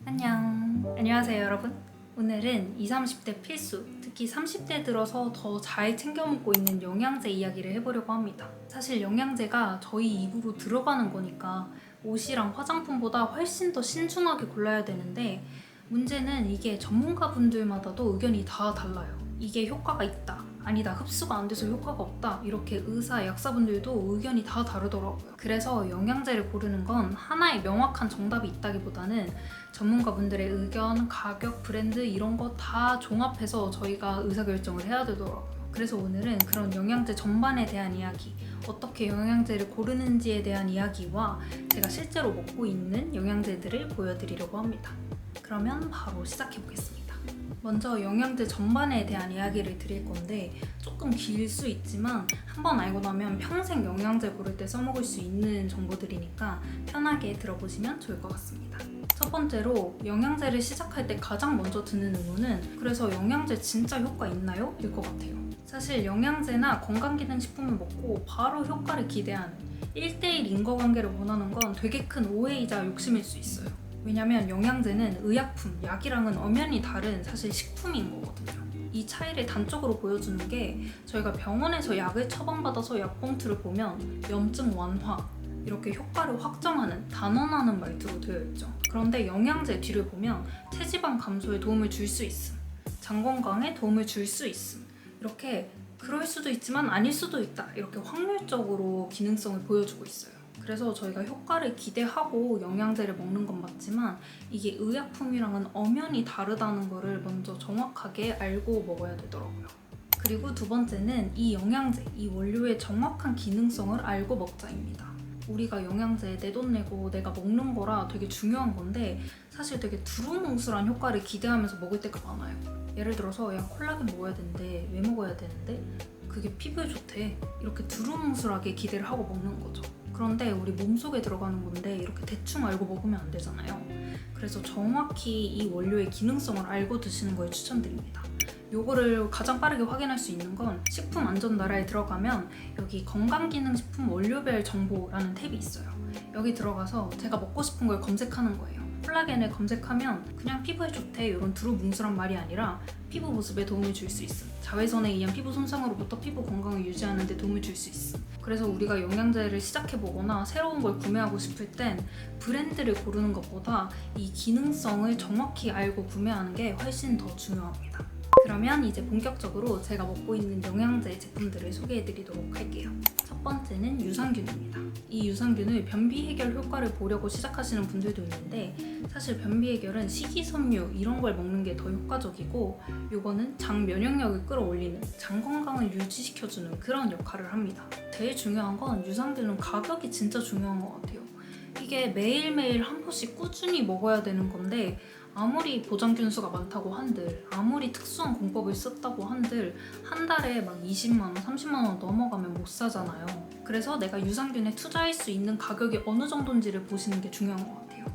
안녕하세요 여러분. 오늘은 20, 30대 필수, 특히 30대 들어서 더 잘 챙겨 먹고 있는 영양제 이야기를 해보려고 합니다. 사실 영양제가 저희 입으로 들어가는 거니까 옷이랑 화장품보다 훨씬 더 신중하게 골라야 되는데, 문제는 이게 전문가분들마다도 의견이 다 달라요. 이게 효과가 있다, 아니다, 흡수가 안 돼서 효과가 없다, 이렇게 의사, 약사분들도 의견이 다 다르더라고요. 그래서 영양제를 고르는 건 하나의 명확한 정답이 있다기보다는 전문가분들의 의견, 가격, 브랜드 이런 거 다 종합해서 저희가 의사결정을 해야 되더라고요. 그래서 오늘은 그런 영양제 전반에 대한 이야기, 어떻게 영양제를 고르는지에 대한 이야기와 제가 실제로 먹고 있는 영양제들을 보여드리려고 합니다. 그러면 바로 시작해보겠습니다. 먼저 영양제 전반에 대한 이야기를 드릴 건데, 조금 길 수 있지만 한번 알고 나면 평생 영양제 고를 때 써먹을 수 있는 정보들이니까 편하게 들어보시면 좋을 것 같습니다. 첫 번째로, 영양제를 시작할 때 가장 먼저 드는 의문은 그래서 영양제 진짜 효과 있나요? 일 것 같아요. 사실 영양제나 건강기능식품을 먹고 바로 효과를 기대하는 1대1 인과관계를 원하는 건 되게 큰 오해이자 욕심일 수 있어요. 왜냐면 영양제는 의약품, 약이랑은 엄연히 다른 사실 식품인 거거든요. 이 차이를 단적으로 보여주는 게, 저희가 병원에서 약을 처방받아서 약봉투를 보면 염증 완화, 이렇게 효과를 확정하는, 단언하는 말투로 되어 있죠. 그런데 영양제 뒤를 보면 체지방 감소에 도움을 줄 수 있음, 장 건강에 도움을 줄 수 있음, 이렇게 그럴 수도 있지만 아닐 수도 있다, 이렇게 확률적으로 기능성을 보여주고 있어요. 그래서 저희가 효과를 기대하고 영양제를 먹는 건 맞지만 이게 의약품이랑은 엄연히 다르다는 거를 먼저 정확하게 알고 먹어야 되더라고요. 그리고 두 번째는 이 영양제, 이 원료의 정확한 기능성을 알고 먹자입니다. 우리가 영양제에 내 돈 내고 내가 먹는 거라 되게 중요한 건데, 사실 되게 두루뭉술한 효과를 기대하면서 먹을 때가 많아요. 예를 들어서, 야, 콜라겐 먹어야 되는데 왜 먹어야 되는데? 그게 피부에 좋대, 이렇게 두루뭉술하게 기대를 하고 먹는 거죠. 그런데 우리 몸속에 들어가는 건데 이렇게 대충 알고 먹으면 안 되잖아요. 그래서 정확히 이 원료의 기능성을 알고 드시는 걸 추천드립니다. 요거를 가장 빠르게 확인할 수 있는 건, 식품안전나라에 들어가면 여기 건강기능식품 원료별 정보라는 탭이 있어요. 여기 들어가서 제가 먹고 싶은 걸 검색하는 거예요. 콜라겐을 검색하면 그냥 피부에 좋대, 이런 두루뭉술한 말이 아니라 피부 보습에 도움을 줄 수 있음, 자외선에 의한 피부 손상으로부터 피부 건강을 유지하는 데 도움을 줄 수 있음. 그래서 우리가 영양제를 시작해보거나 새로운 걸 구매하고 싶을 땐 브랜드를 고르는 것보다 이 기능성을 정확히 알고 구매하는 게 훨씬 더 중요합니다. 그러면 이제 본격적으로 제가 먹고 있는 영양제 제품들을 소개해드리도록 할게요. 첫 번째는 유산균입니다. 이 유산균을 변비 해결 효과를 보려고 시작하시는 분들도 있는데, 사실 변비 해결은 식이섬유 이런 걸 먹는 게 더 효과적이고, 요거는 장 면역력을 끌어올리는, 장 건강을 유지시켜주는 그런 역할을 합니다. 제일 중요한 건 유산균은 가격이 진짜 중요한 것 같아요. 이게 매일매일 한 포씩 꾸준히 먹어야 되는 건데, 아무리 보장균수가 많다고 한들, 아무리 특수한 공법을 썼다고 한들 한 달에 막 20만원, 30만원 넘어가면 못 사잖아요. 그래서 내가 유산균에 투자할 수 있는 가격이 어느 정도인지를 보시는 게 중요한 것 같아요.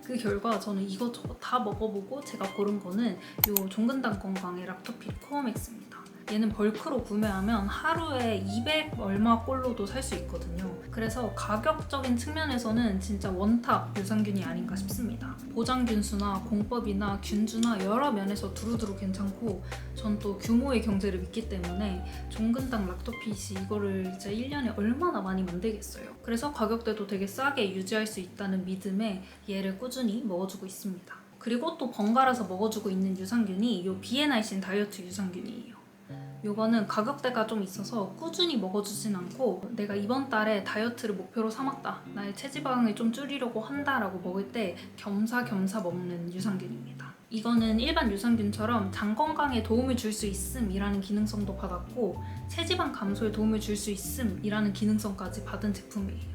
그 결과 저는 이것저것 다 먹어보고 제가 고른 거는 요 종근당 건강의 락토필 코어맥스입니다. 얘는 벌크로 구매하면 하루에 200 얼마 꼴로도 살 수 있거든요. 그래서 가격적인 측면에서는 진짜 원탑 유산균이 아닌가 싶습니다. 보장균수나 공법이나 균주나 여러 면에서 두루두루 괜찮고, 전 또 규모의 경제를 믿기 때문에 종근당 락토핏이 이거를 진짜 1년에 얼마나 많이 만들겠어요. 그래서 가격대도 되게 싸게 유지할 수 있다는 믿음에 얘를 꾸준히 먹어주고 있습니다. 그리고 또 번갈아서 먹어주고 있는 유산균이 요 비에나이신 다이어트 유산균이에요. 요거는 가격대가 좀 있어서 꾸준히 먹어주진 않고, 내가 이번 달에 다이어트를 목표로 삼았다, 나의 체지방을 좀 줄이려고 한다라고 먹을 때 겸사겸사 먹는 유산균입니다. 이거는 일반 유산균처럼 장 건강에 도움을 줄 수 있음이라는 기능성도 받았고, 체지방 감소에 도움을 줄 수 있음이라는 기능성까지 받은 제품이에요.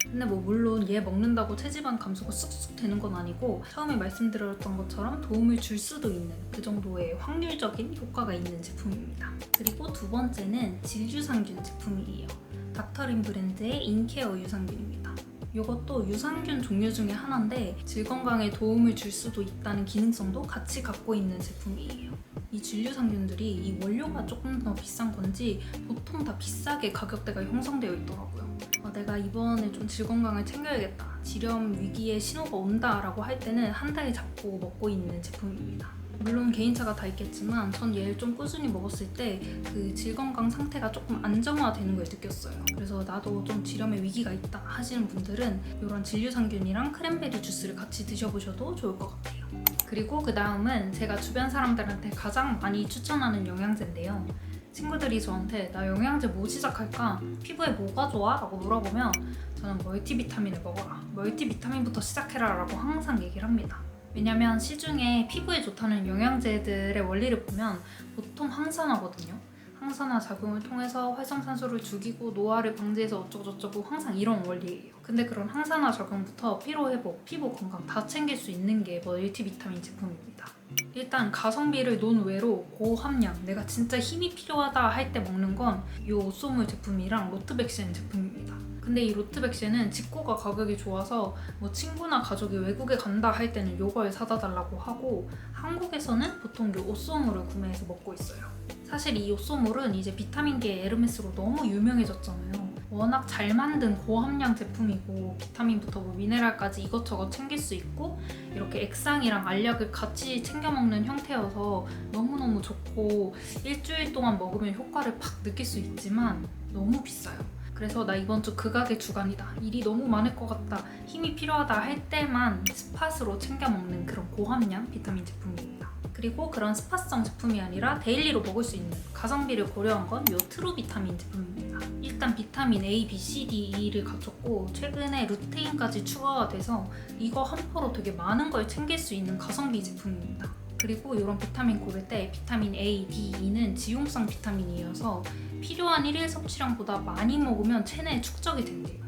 근데 물론 얘 먹는다고 체지방 감소가 쑥쑥 되는 건 아니고, 처음에 말씀드렸던 것처럼 도움을 줄 수도 있는 그 정도의 확률적인 효과가 있는 제품입니다. 그리고 두 번째는 질유산균 제품이에요. 닥터린 브랜드의 인케어 유산균입니다. 이것도 유산균 종류 중에 하나인데 질 건강에 도움을 줄 수도 있다는 기능성도 같이 갖고 있는 제품이에요. 이 진류상균들이 이 원료가 조금 더 비싼 건지 보통 다 비싸게 가격대가 형성되어 있더라고요. 내가 이번에 좀 질 건강을 챙겨야겠다, 질염 위기의 신호가 온다 라고 할 때는 한 달 잡고 먹고 있는 제품입니다. 물론 개인차가 다 있겠지만 전 얘를 좀 꾸준히 먹었을 때 그 질 건강 상태가 조금 안정화되는 걸 느꼈어요. 그래서 나도 좀 질염의 위기가 있다 하시는 분들은 이런 진류상균이랑 크랜베리 주스를 같이 드셔보셔도 좋을 것 같아요. 그리고 그 다음은 제가 주변 사람들한테 가장 많이 추천하는 영양제인데요. 친구들이 저한테 나 영양제 뭐 시작할까? 피부에 뭐가 좋아? 라고 물어보면 저는 멀티비타민을 먹어라, 멀티비타민부터 시작해라 라고 항상 얘기를 합니다. 왜냐면 시중에 피부에 좋다는 영양제들의 원리를 보면 보통 항산화거든요. 항산화 작용을 통해서 활성산소를 죽이고 노화를 방지해서 어쩌고저쩌고 항상 이런 원리예요. 근데 그런 항산화 작용부터 피로회복, 피부 건강 다 챙길 수 있는 게 멀티비타민 제품입니다. 일단 가성비를 논외로 고함량, 내가 진짜 힘이 필요하다 할 때 먹는 건 이 오쏘물 제품이랑 로트백신 제품입니다. 근데 이 로트백신은 직구가 가격이 좋아서 뭐 친구나 가족이 외국에 간다 할 때는 이걸 사다 달라고 하고, 한국에서는 보통 이 오쏘물을 구매해서 먹고 있어요. 사실 이 오쏘물은 이제 비타민계 에르메스로 너무 유명해졌잖아요. 워낙 잘 만든 고함량 제품이고 비타민부터 뭐 미네랄까지 이것저것 챙길 수 있고 이렇게 액상이랑 알약을 같이 챙겨 먹는 형태여서 너무너무 좋고 일주일 동안 먹으면 효과를 팍 느낄 수 있지만 너무 비싸요. 그래서 나 이번 주 극악의 주간이다, 일이 너무 많을 것 같다, 힘이 필요하다 할 때만 스팟으로 챙겨 먹는 그런 고함량 비타민 제품입니다. 그리고 그런 스팟성 제품이 아니라 데일리로 먹을 수 있는 가성비를 고려한 건 요 트루 비타민 제품입니다. 일단 비타민 A, B, C, D, E를 갖췄고 최근에 루테인까지 추가가 돼서 이거 한 포로 되게 많은 걸 챙길 수 있는 가성비 제품입니다. 그리고 이런 비타민 고를 때 비타민 A, D, E는 지용성 비타민이어서 필요한 일일 섭취량보다 많이 먹으면 체내에 축적이 된대요.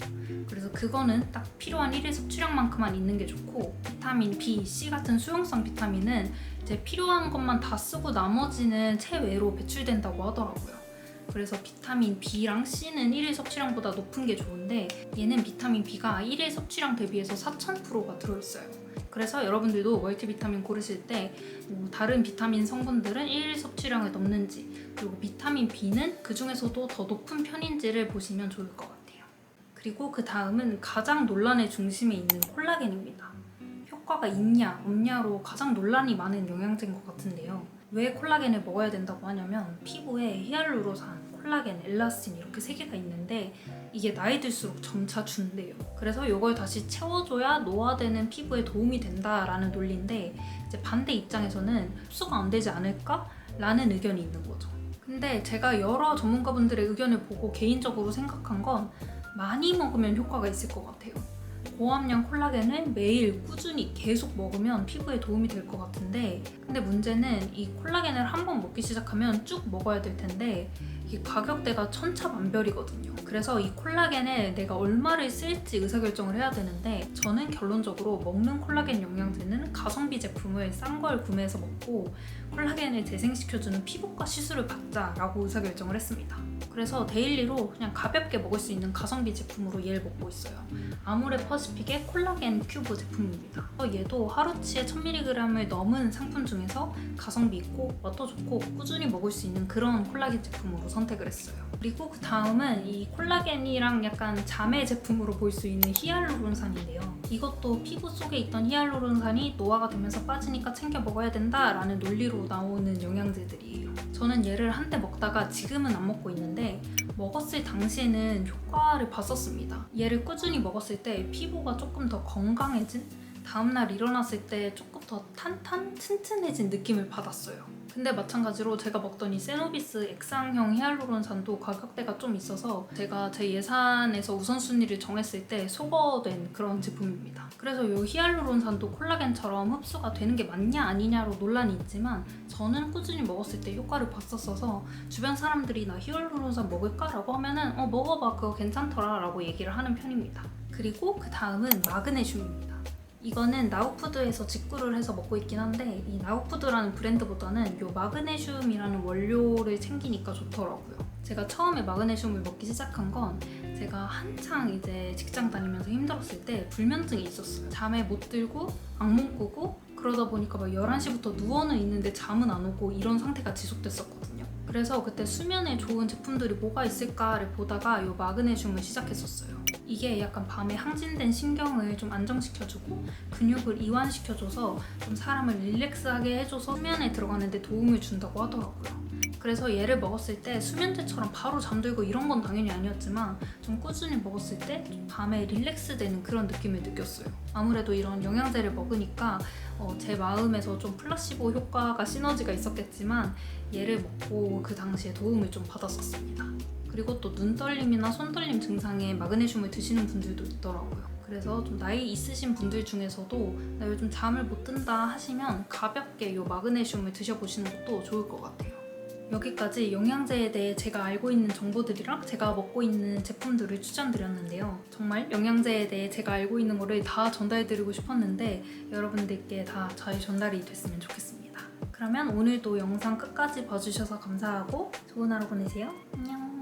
그래서 그거는 딱 필요한 일일 섭취량만큼만 있는 게 좋고, 비타민 B, C 같은 수용성 비타민은 이제 필요한 것만 다 쓰고 나머지는 체외로 배출된다고 하더라고요. 그래서 비타민 B랑 C는 일일 섭취량보다 높은 게 좋은데 얘는 비타민 B가 일일 섭취량 대비해서 4000%가 들어있어요. 그래서 여러분들도 멀티비타민 고르실 때 다른 비타민 성분들은 일일 섭취량을 넘는지, 그리고 비타민 B는 그 중에서도 더 높은 편인지를 보시면 좋을 것 같아요. 그리고 그 다음은 가장 논란의 중심에 있는 콜라겐입니다. 효과가 있냐 없냐로 가장 논란이 많은 영양제인 것 같은데요. 왜 콜라겐을 먹어야 된다고 하냐면 피부에 히알루로산, 콜라겐, 엘라스틴 이렇게 3개가 있는데 이게 나이 들수록 점차 준대요. 그래서 이걸 다시 채워줘야 노화되는 피부에 도움이 된다라는 논리인데, 이제 반대 입장에서는 흡수가 안 되지 않을까? 라는 의견이 있는 거죠. 근데 제가 여러 전문가분들의 의견을 보고 개인적으로 생각한 건 많이 먹으면 효과가 있을 것 같아요. 고함량 콜라겐을 매일 꾸준히 계속 먹으면 피부에 도움이 될 것 같은데, 근데 문제는 이 콜라겐을 한번 먹기 시작하면 쭉 먹어야 될 텐데 이게 가격대가 천차만별이거든요. 그래서 이 콜라겐을 내가 얼마를 쓸지 의사결정을 해야 되는데, 저는 결론적으로 먹는 콜라겐 영양제는 가성비 제품을 싼 걸 구매해서 먹고 콜라겐을 재생시켜주는 피부과 시술을 받자라고 의사결정을 했습니다. 그래서 데일리로 그냥 가볍게 먹을 수 있는 가성비 제품으로 얘를 먹고 있어요. 아모레 퍼시픽의 콜라겐 큐브 제품입니다. 얘도 하루치에 1000mg을 넘은 상품 중에서 가성비 있고 맛도 좋고 꾸준히 먹을 수 있는 그런 콜라겐 제품으로 선택을 했어요. 그리고 그 다음은 이 콜라겐이랑 약간 자매 제품으로 볼 수 있는 히알루론산인데요. 이것도 피부 속에 있던 히알루론산이 노화가 되면서 빠지니까 챙겨 먹어야 된다라는 논리로 나오는 영양제들이에요. 저는 얘를 한때 먹다가 지금은 안 먹고 있는데 먹었을 당시에는 효과를 봤었습니다. 얘를 꾸준히 먹었을 때 피부가 조금 더 건강해진, 다음날 일어났을 때 조금 더 튼튼해진 느낌을 받았어요. 근데 마찬가지로 제가 먹던 이 세노비스 액상형 히알루론산도 가격대가 좀 있어서 제가 제 예산에서 우선순위를 정했을 때 소거된 그런 제품입니다. 그래서 이 히알루론산도 콜라겐처럼 흡수가 되는 게 맞냐 아니냐로 논란이 있지만 저는 꾸준히 먹었을 때 효과를 봤었어서 주변 사람들이 나 히알루론산 먹을까? 라고 하면은 먹어봐, 그거 괜찮더라 라고 얘기를 하는 편입니다. 그리고 그 다음은 마그네슘입니다. 이거는 나우푸드에서 직구를 해서 먹고 있긴 한데 이 나우푸드라는 브랜드보다는 이 마그네슘이라는 원료를 챙기니까 좋더라고요. 제가 처음에 마그네슘을 먹기 시작한 건 제가 한창 이제 직장 다니면서 힘들었을 때 불면증이 있었어요. 잠에 못 들고 악몽 꾸고 그러다 보니까 막 11시부터 누워는 있는데 잠은 안 오고 이런 상태가 지속됐었거든요. 그래서 그때 수면에 좋은 제품들이 뭐가 있을까를 보다가 이 마그네슘을 시작했었어요. 이게 약간 밤에 항진된 신경을 좀 안정시켜주고 근육을 이완시켜줘서 좀 사람을 릴렉스하게 해줘서 수면에 들어가는 데 도움을 준다고 하더라고요. 그래서 얘를 먹었을 때 수면제처럼 바로 잠들고 이런 건 당연히 아니었지만 좀 꾸준히 먹었을 때 밤에 릴렉스되는 그런 느낌을 느꼈어요. 아무래도 이런 영양제를 먹으니까 제 마음에서 좀 플라시보 효과가 시너지가 있었겠지만 얘를 먹고 그 당시에 도움을 좀 받았었습니다. 그리고 또 눈떨림이나 손떨림 증상에 마그네슘을 드시는 분들도 있더라고요. 그래서 좀 나이 있으신 분들 중에서도 나 요즘 잠을 못 든다 하시면 가볍게 이 마그네슘을 드셔보시는 것도 좋을 것 같아요. 여기까지 영양제에 대해 제가 알고 있는 정보들이랑 제가 먹고 있는 제품들을 추천드렸는데요. 정말 영양제에 대해 제가 알고 있는 거를 다 전달드리고 싶었는데 여러분들께 다 잘 전달이 됐으면 좋겠습니다. 그러면 오늘도 영상 끝까지 봐주셔서 감사하고 좋은 하루 보내세요. 안녕.